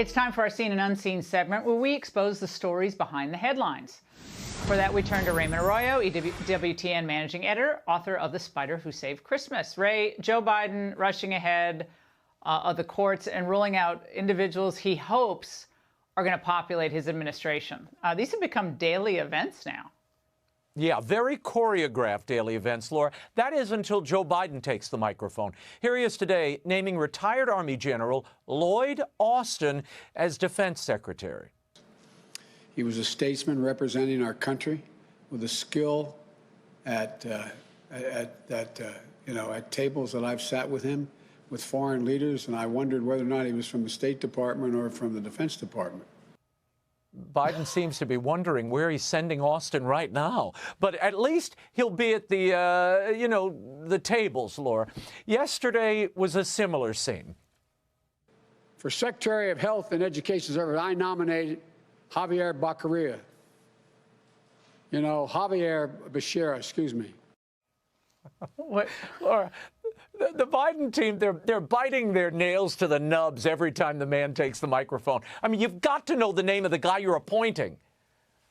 It's time for our Seen and Unseen segment where we expose the stories behind the headlines. For that, we turn to Raymond Arroyo, EWTN managing editor, author of The Spider Who Saved Christmas. Ray, Joe Biden rushing ahead of the courts and ruling out individuals he hopes are going to populate his administration. These have become daily events now. Yeah, very choreographed daily events, Laura. That is until Joe Biden takes the microphone. Here he is today naming retired Army General Lloyd Austin as Defense Secretary. He was a statesman representing our country with a skill at tables that I've sat with him, with foreign leaders, and I wondered whether or not he was from the State Department or from the Defense Department. Biden seems to be wondering where he's sending Austin right now. But at least he'll be at the, the tables, Laura. Yesterday was a similar scene. For Secretary of Health and Education Service, I nominated Javier Baccaria. Javier Becerra, excuse me. What, Laura? The Biden team, they're biting their nails to the nubs every time the man takes the microphone. I mean, you've got to know the name of the guy you're appointing.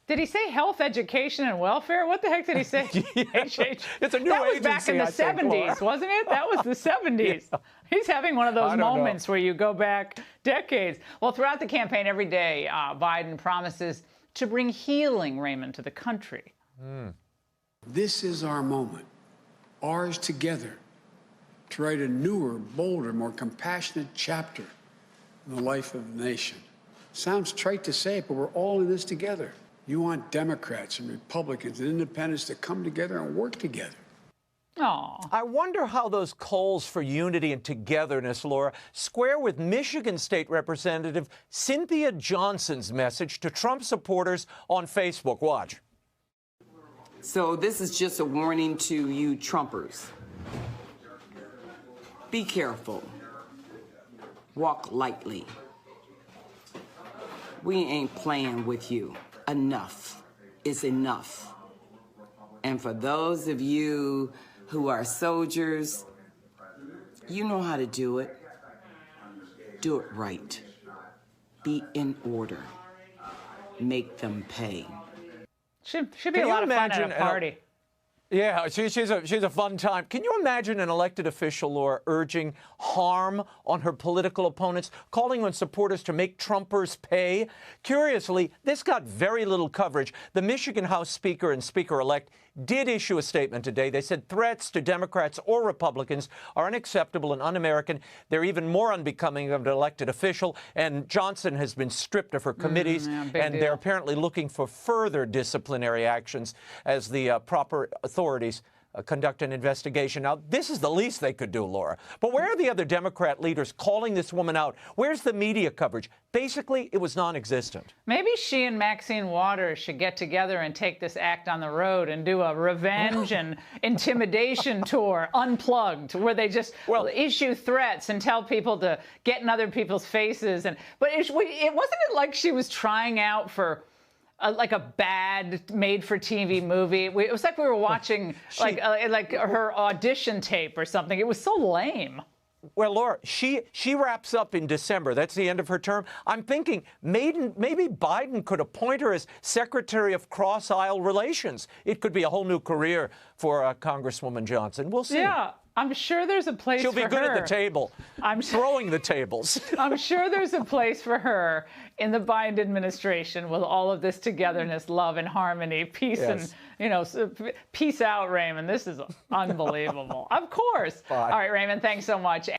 Did he say health, education, and welfare? What the heck did he say? It's a new that was agency, back in the 70s, wasn't it? That was the 70s. Yeah. He's having one of those moments where you go back decades. Well, throughout the campaign every day, Biden promises to bring healing, Raymond, to the country. This is our moment, ours together, to write a newer, bolder, more compassionate chapter in the life of the nation. Sounds trite to say it, but we're all in this together. You want Democrats and Republicans and independents to come together and work together. Aww. I wonder how those calls for unity and togetherness, Laura, square with Michigan State Representative Cynthia Johnson's message to Trump supporters on Facebook. Watch. So this is just a warning to you Trumpers. Be careful. Walk lightly. We ain't playing with you. Enough is enough. And for those of you who are soldiers, you know how to do it. Do it right. Be in order. Make them pay. Should be a lot of fun at a party. Yeah, she's a fun time. Can you imagine an elected official, Laura, urging harm on her political opponents, calling on supporters to make Trumpers pay? Curiously, this got very little coverage. The Michigan House Speaker and Speaker-elect did issue a statement today. They said threats to Democrats or Republicans are unacceptable and un-American. They're even more unbecoming of an elected official. And Johnson has been stripped of her committees, and they're apparently looking for further disciplinary actions as the proper authorities conduct an investigation. Now, this is the least they could do, Laura. But where are the other Democrat leaders calling this woman out? Where's the media coverage? Basically, it was non-existent. Maybe she and Maxine Waters should get together and take this act on the road and do a revenge and intimidation tour, unplugged, where they just issue threats and tell people to get in other people's faces. But it wasn't like she was trying out for like a bad made-for-TV movie. It was like we were watching like her audition tape or something. It was so lame. Well, Laura, she wraps up in December. That's the end of her term. I'm thinking maybe Biden could appoint her as Secretary of Cross-Aisle Relations. It could be a whole new career for Congresswoman Johnson. We'll see. Yeah. I'm sure there's a place for her. She'll be good at the table, throwing the tables. I'm sure there's a place for her in the Biden administration with all of this togetherness, love, and harmony, peace, and, peace out, Raymond. This is unbelievable. Of course. Bye. All right, Raymond, thanks so much.